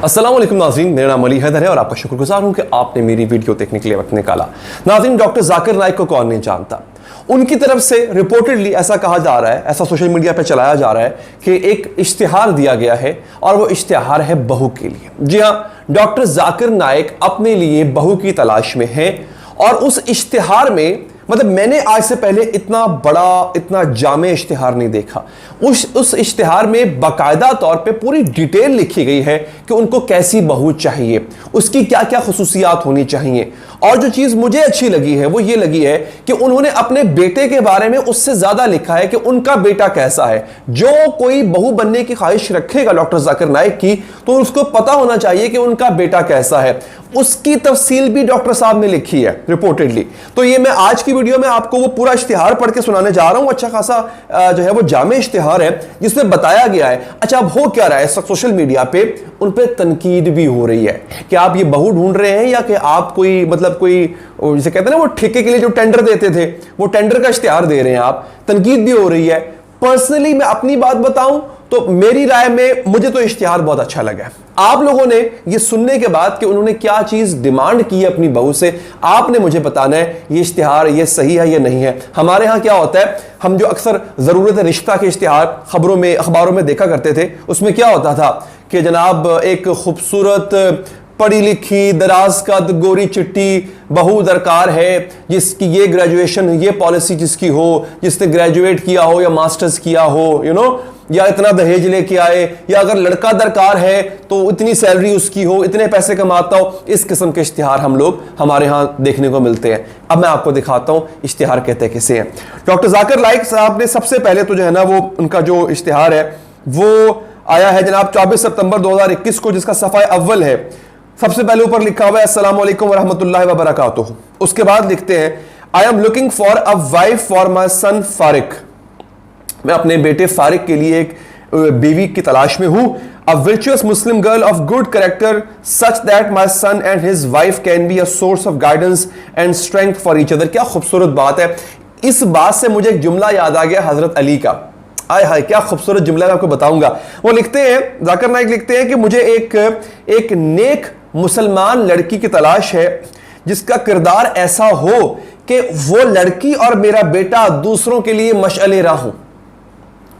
अस्सलाम वालेकुम नाज़रीन, मेरा नाम अली हैदर है और आपका शुक्रगुजार हूं कि आपने मेरी वीडियो देखने के लिए वक्त निकाला। नाज़रीन, डॉक्टर जाकिर नाइक को कौन नहीं जानता। उनकी तरफ से रिपोर्टेडली ऐसा कहा जा रहा है, ऐसा सोशल मीडिया पे चलाया जा रहा है कि एक इश्तिहार दिया गया है और वो इश्तिहार है बहू के लिए। जी हां, डॉक्टर जाकिर नाइक अपने लिए बहू की तलाश में है और उस इश्तिहार में मतलब मैंने आज से पहले इतना बड़ा, इतना जामे इश्तिहार नहीं देखा। उस इश्तिहार में बाकायदा तौर पे पूरी डिटेल लिखी गई है कि उनको कैसी बहू चाहिए, उसकी क्या क्या खुसूसियात होनी चाहिए। और जो चीज मुझे अच्छी लगी है वो ये लगी है कि उन्होंने अपने बेटे के बारे में उससे ज्यादा लिखा है कि उनका बेटा कैसा है। जो कोई बहू बनने की ख्वाहिश रखेगा डॉक्टर जाकिर नाइक की, तो उसको पता होना चाहिए कि उनका बेटा कैसा है। उसकी तफसील भी डॉक्टर साहब ने लिखी है रिपोर्टेडली। तो ये मैं आज की वीडियो में आपको वो पूरा इश्तिहार पढ़ के सुनाने जा रहा हूं। अच्छा खासा जो है वो जामे इश्तिहार है जिसमें बताया गया है। अच्छा, अब हो क्या रहा है, सोशल मीडिया पे उन पे तनकीद भी हो रही है कि आप ये बहू ढूंढ रहे हैं या कि आप कोई मतलब कोई जिसे कहते हैं ना वो ठेके के लिए जो टेंडर देते थे वो टेंडर का इश्तिहार दे रहे हैं आप। तनकीद भी हो रही है। पर्सनली मैं अपनी बात बताऊं तो मेरी राय में मुझे तो इश्तिहार बहुत अच्छा लगा। आप लोगों ने ये सुनने के बाद कि उन्होंने क्या चीज डिमांड की है अपनी बहू से, आपने मुझे बताना है ये इश्तिहार ये सही है या नहीं है। हमारे यहां क्या होता है, हम जो अक्सर जरूरत रिश्ता के इश्तिहार खबरों में अखबारों में देखा करते थे, उसमें क्या होता था कि जनाब एक खूबसूरत पढ़ी लिखी दराज कद गोरी चिट्टी बहू दरकार है जिसकी ये ग्रेजुएशन ये पॉलिसी जिसकी हो, जिसने ग्रेजुएट किया हो या मास्टर्स किया हो, या इतना दहेज लेके आए, या अगर लड़का दरकार है तो इतनी सैलरी उसकी हो, इतने पैसे कमाता हो। इस किस्म के इश्तिहार हम लोग हमारे यहां देखने को मिलते हैं। अब मैं आपको दिखाता हूं इश्तिहार कहते किसे हैं। डॉक्टर जाकिर नाइक साहब ने सबसे पहले तो जो है ना वो उनका जो इश्तिहार है वो आया है जनाब 24 सितंबर 2021 को, जिसका सफ़ा अव्वल है। सबसे पहले ऊपर लिखा हुआ है अस्सलाम वालेकुम व रहमतुल्लाहि व बरकातुहू। उसके बाद लिखते हैं I am looking for a wife for my son Fariq. मैं अपने बेटे फारिक के लिए एक बीवी की तलाश में हूं। A virtuous Muslim girl of good character such that my son and his wife can be a source of guidance and strength for each other. क्या खूबसूरत बात है। इस बात से मुझे एक जुमला याद आ गया हजरत अली का। आय हाय क्या खूबसूरत जुमला मैं आपको बताऊंगा। वो लिखते हैं, जाकिर नाइक लिखते हैं कि मुझे एक नेक मुसलमान लड़की की तलाश है जिसका किरदार ऐसा हो कि वो लड़की और मेरा बेटा दूसरों के लिए मशअले राह हो।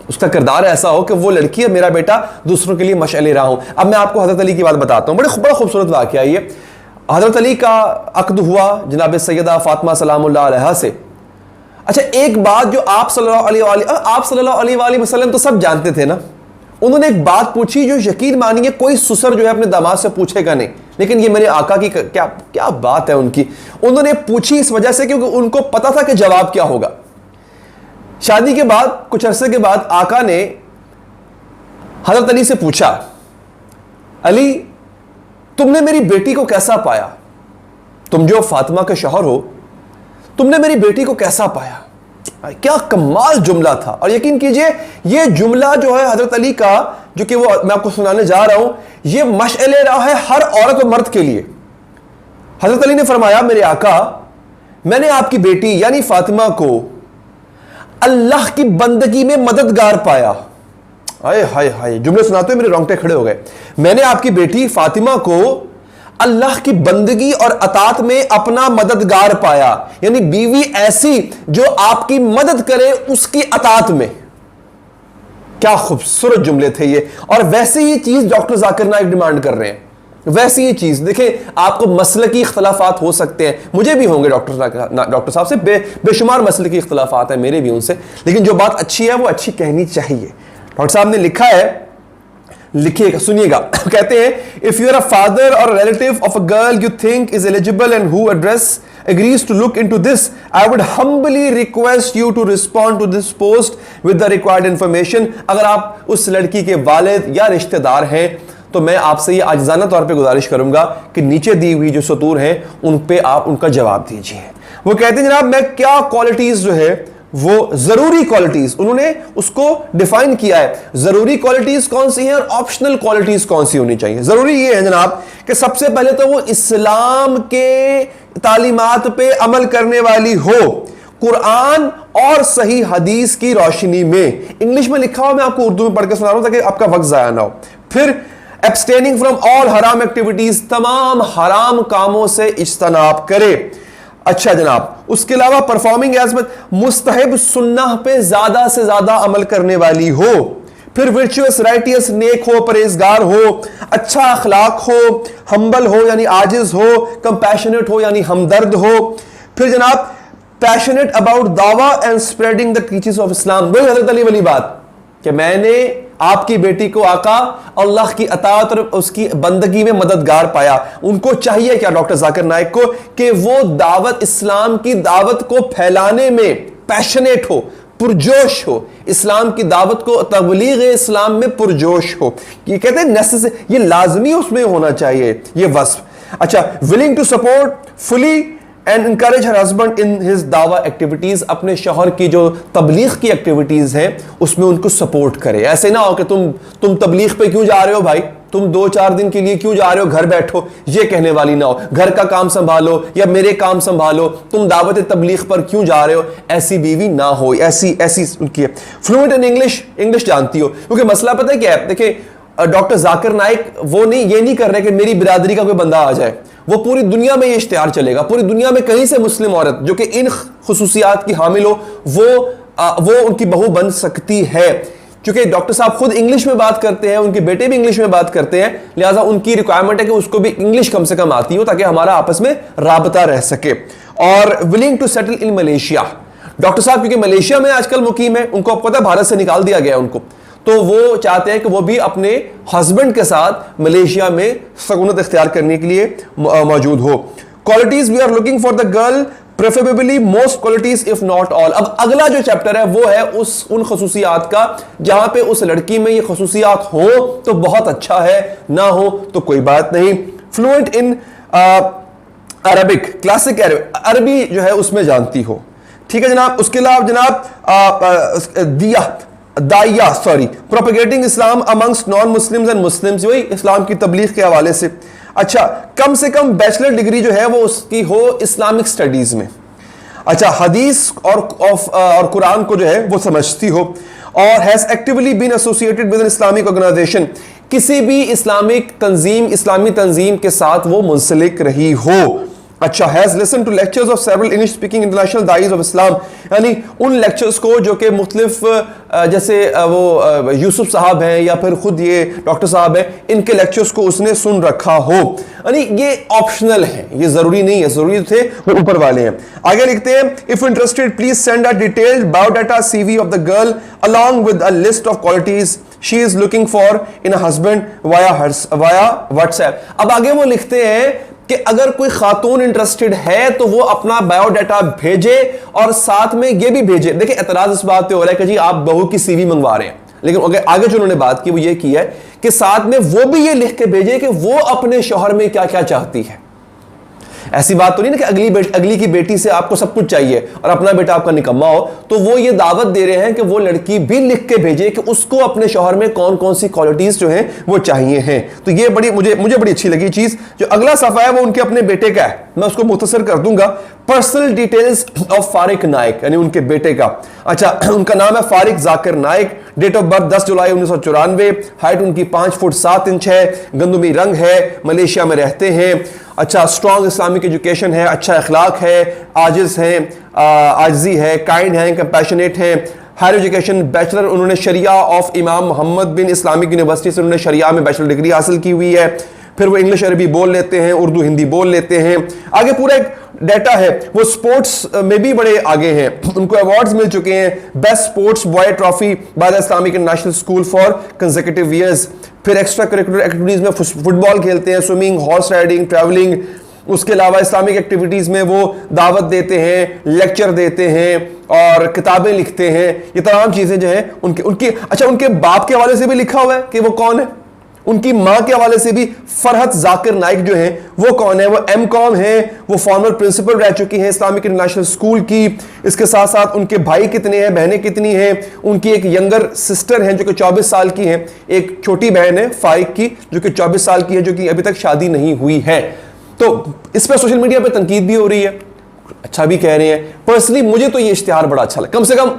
उसका किरदार ऐसा हो कि वो लड़की और मेरा बेटा दूसरों के लिए मशअले राह हो। अब मैं आपको हजरत अली की बात बताता हूं। बड़ा खूबसूरत वाकया ये। हजरत अली का अक्द हुआ जनाब सैयदा फातिमा सलामुल्लाह अलैहा से। अच्छा, एक बात जो आप सल्लल्लाहु अलैहि वसल्लम तो सब जानते थे ना। उन्होंने एक बात पूछी जो यकीन मानिए कोई सुसर जो है अपने दामाद से पूछेगा नहीं, लेकिन ये मेरे आका की क्या बात है उनकी। उन्होंने पूछी इस वजह से क्योंकि उनको पता था कि जवाब क्या होगा। शादी के बाद कुछ अरसे के बाद आका ने हजरत अली से पूछा, अली तुमने मेरी बेटी को कैसा पाया? तुम जो फातिमा के शौहर हो, तुमने मेरी बेटी को कैसा पाया? क्या कमाल जुमला था। और यकीन कीजिए ये जुमला जो है हजरत अली का, जो कि वो मैं आपको सुनाने जा रहा हूं, ये मशअले राह है हर औरत और मर्द के लिए। हजरत अली ने फरमाया, मेरे आका मैंने आपकी बेटी यानी फातिमा को अल्लाह की बंदगी में मददगार पाया। हाय हाय हाय, जुमले सुनाते हुए मेरे रोंगटे खड़े हो गए। मैंने आपकी बेटी फातिमा को अल्लाह की बंदगी और अतात में अपना मददगार पाया, यानी बीवी ऐसी जो आपकी मदद करे उसकी अतात में। क्या खूबसूरत जुमले थे ये। और वैसे ही चीज डॉक्टर जाकिर नाइक डिमांड कर रहे हैं। वैसी ही चीज देखें, आपको मसलकी इख्तलाफात हो सकते हैं, मुझे भी होंगे डॉक्टर साहब से बेशुमार मसलकी इख्तलाफात है मेरे भी उनसे, लेकिन जो बात अच्छी है वो अच्छी कहनी चाहिए। डॉक्टर साहब ने लिखा है, लिखिएगा सुनिएगा। कहते हैं, if you are a father और relative of a girl you think is eligible and who address agrees to look into this, I would humbly request you to respond to this post with the required information। अगर आप उस लड़की के वालिद या रिश्तेदार हैं तो मैं आपसे ये आजिज़ाना तौर पे गुजारिश करूंगा कि नीचे दी हुई जो सतूर हैं उन पे आप उनका जवाब दीजिए। वो कहते हैं, जनाब मैं क्या क्वालिटीज जो है वो जरूरी क्वालिटीज उन्होंने उसको डिफाइन किया है। जरूरी क्वालिटीज कौन सी हैं और ऑप्शनल क्वालिटीज कौन सी होनी चाहिए। जरूरी ये है जनाब कि सबसे पहले तो वो इस्लाम के तालीमात पे अमल करने वाली हो, कुरान और सही हदीस की रोशनी में। इंग्लिश में लिखा हुआ मैं आपको उर्दू में पढ़ के सुना रहा हूं ताकि आपका वक्त जाया ना हो। फिर एब्सटेनिंग फ्रॉम ऑल हराम एक्टिविटीज, तमाम हराम कामों से इज्तनाब करे। अच्छा जनाब, उसके अलावा परफॉर्मिंग एज मुस्तहब सुन्नह पे ज्यादा से ज्यादा अमल करने वाली हो। फिर वर्चुअस, राइटियस, नेक हो, परहेजगार हो, अच्छा अखलाक हो, हम्बल हो यानी आजिज हो, कंपैशनेट हो यानी हमदर्द हो। फिर जनाब पैशनेट अबाउट दावा and spreading the teachings of Islam. वही हजरत अली वाली बात कि मैंने आपकी बेटी को आका अल्लाह की अताअत और उसकी बंदगी में मददगार पाया। उनको चाहिए क्या डॉक्टर जाकिर नाइक को कि वो दावत, इस्लाम की दावत को फैलाने में पैशनेट हो, पुरजोश हो, इस्लाम की दावत को, तबलीग इस्लाम में पुरजोश हो। ये कहते हैं नेसेसरी, ये लाजमी उसमें होना चाहिए ये वस्फ। अच्छा, willing to support fully and encourage her husband in his दावा एक्टिविटीज, अपने शौहर की जो तबलीग की एक्टिविटीज हैं उसमें उनको सपोर्ट करे। ऐसे ना हो कि तुम तबलीग पे क्यों जा रहे हो भाई, तुम 2-4 दिन के लिए क्यों जा रहे हो, घर बैठो, ये कहने वाली ना हो। घर का काम संभालो या मेरे काम संभालो, तुम दावत तबलीग पर क्यों जा रहे हो, ऐसी बीवी ना हो। ऐसी उनकी है। फ्लुएंट इन इंग्लिश जानती हो, क्योंकि मसला पता है क्या है, देखिए डॉक्टर जाकिर नाइक वो ये नहीं कर रहे कि मेरी बिरादरी का कोई बंदा आ जाए, वो पूरी दुनिया में ये इश्तिहार चलेगा, पूरी दुनिया में कहीं से मुस्लिम औरत जो कि इन खुसूसियात की हामिल हो वो उनकी बहू बन सकती है। क्योंकि डॉक्टर साहब खुद इंग्लिश में बात करते हैं, उनके बेटे भी इंग्लिश में बात करते हैं, लिहाजा उनकी रिक्वायरमेंट है कि उसको भी इंग्लिश कम से कम आती हो ताकि हमारा आपस में राबता रह सके। और willing to settle in Malaysia, doctor साहब क्योंकि मलेशिया में आजकल मुकीम है, उनको पता है भारत से निकाल दिया गया उनको, तो वो चाहते हैं कि वो भी अपने हस्बैंड के साथ मलेशिया में सकूनत इख्तियार करने के लिए मौजूद हो। Qualities we are looking for the girl, preferably most qualities if not all. अब अगला जो चैप्टर है वो है उन खसूसियात का जहां पे उस लड़की में ये खसूसियात हो तो बहुत अच्छा है, ना हो तो कोई बात नहीं। फ्लुएंट इन अरबिक, क्लासिक अरबी जो है उसमें जानती हो, ठीक है जनाब। उसके अलावा जनाब propagating Islam amongst non Muslims and Muslims, वही इस्लाम की तबलीग के हवाले से। अच्छा, कम से कम बैचलर डिग्री जो है वो उसकी हो इस्लामिक स्टडीज में। अच्छा, हदीस और कुरान को जो है वो समझती हो, और has actively been associated with an Islamic organisation, किसी भी इस्लामी तंजीम के साथ वो मुंसलिक रही हो। अच्छा, has listen to lectures of several English speaking international दाईज ऑफ इस्लाम, यानी उन लेक्चर्स को जो कि मुख्तलिफ जैसे वो यूसुफ साहब हैं या फिर खुद ये डॉक्टर साहब हैं, इनके लेक्चर्स को उसने सुन रखा हो। यानी ये ऑप्शनल है, ये जरूरी नहीं है, जरूरी थे वो ऊपर वाले हैं। आगे लिखते हैं, if interested please send a detailed biodata CV of the girl along with a list of qualities she is looking for in a husband via WhatsApp. अब आगे वो लिखते हैं कि अगर कोई खातून इंटरेस्टेड है तो वो अपना बायोडाटा भेजे और साथ में ये भी भेजे। देखिए एतराज इस बात पे हो रहा है कि जी आप बहू की CV मंगवा रहे हैं, लेकिन आगे जो उन्होंने बात की वो ये की है कि साथ में वो भी ये लिख के भेजे कि वो अपने शौहर में क्या क्या चाहती है। ऐसी बात तो नहीं ना कि अगली की बेटी से आपको सब कुछ चाहिए और अपना बेटा आपका निकम्मा हो। तो वो ये दावत दे रहे हैं कि वो लड़की भी लिख के भेजे कि उसको अपने शौहर में कौन कौन सी क्वालिटीज जो हैं वो चाहिए हैं। तो ये बड़ी मुझे बड़ी अच्छी लगी चीज। जो अगला सफा है वो उनके अपने बेटे का है, मैं उसको मुख्तसर कर दूंगा। Personal details of Fariq Naik, यानी उनके बेटे का। अच्छा, उनका नाम है Fariq Zakir Naik, date of birth 10 July 1994, height उनकी 5 फुट 7 इंच है, गंदुमी रंग है, मलेशिया में रहते हैं। अच्छा, स्ट्रॉन्ग इस्लामिक एजुकेशन है, अच्छा अखलाक है, आजिज है, आजिजी है, काइंड है, कंपैशनेट है। हायर एजुकेशन बैचलर उन्होंने शरिया ऑफ इमाम मोहम्मद बिन इस्लामिक यूनिवर्सिटी से उन्होंने शरिया में बैचलर डिग्री हासिल की हुई है। फिर वो इंग्लिश अरबी बोल लेते हैं, उर्दू हिंदी बोल लेते हैं। आगे पूरा एक डाटा है, वो स्पोर्ट्स में भी बड़े आगे हैं, उनको अवार्ड्स मिल चुके हैं। Best sports boy trophy by the Islamic international school for consecutive years. फिर एक्स्ट्रा करिकुलर एक्टिविटीज में फुटबॉल खेलते हैं, स्विमिंग, हॉर्स राइडिंग, ट्रैवलिंग। उसके अलावा इस्लामिक एक्टिविटीज में वो दावत देते हैं, लेक्चर देते हैं और किताबें लिखते हैं। ये तमाम चीजें जो है उनकी अच्छा, उनके बाप के हवाले से भी लिखा हुआ है कि वो कौन है। उनकी मां के हवाले से भी फरहत जाकिर नाइक जो है वो कौन है, वो M.Com है, वो फॉर्मर प्रिंसिपल रह चुकी हैं इस्लामिक इंटरनेशनल स्कूल की। इसके साथ साथ उनके भाई कितने हैं, बहनें कितनी हैं। उनकी एक यंगर सिस्टर है जो कि 24 साल की है, एक छोटी बहन है फारिक की जो कि 24 साल की है, जो कि अभी तक शादी नहीं हुई है। तो इस पर सोशल मीडिया पर तनकीद भी हो रही है, अच्छा भी कह रहे हैं। पर्सनली मुझे तो ये इश्तिहार बड़ा अच्छा लगा, कम से कम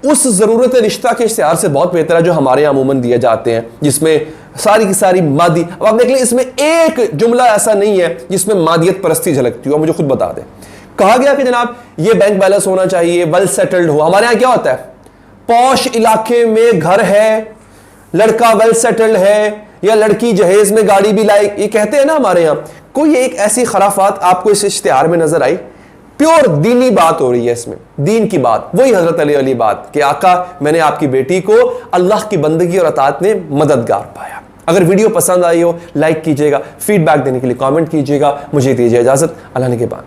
उस ज़रूरत रिश्ता के इश्तिहार से बहुत बेहतर है जो हमारे यहाँ अमूमन दिए जाते हैं, जिसमें सारी की सारी मादी। अब आप देख लें, इसमें एक जुमला ऐसा नहीं है जिसमें मादियत परस्ती झलकती हो। मुझे खुद बता दें, कहा गया कि जनाब ये बैंक बैलेंस होना चाहिए, वेल सेटल्ड हो। हमारे यहाँ क्या होता है, पॉश इलाके में घर है, लड़का वेल सेटल्ड है, या लड़की जहेज में गाड़ी भी लाई, ये कहते हैं ना हमारे यहाँ। कोई एक ऐसी खराफात आपको इस इश्तिहार में नजर आई? प्योर दीनी बात हो रही है इसमें, दीन की बात, वही हजरत अली वाली बात कि आका मैंने आपकी बेटी को अल्लाह की बंदगी और अताअत में मददगार पाया। अगर वीडियो पसंद आई हो लाइक कीजिएगा, फीडबैक देने के लिए कमेंट कीजिएगा। मुझे दीजिए इजाजत, अल्लाह ने के बाद।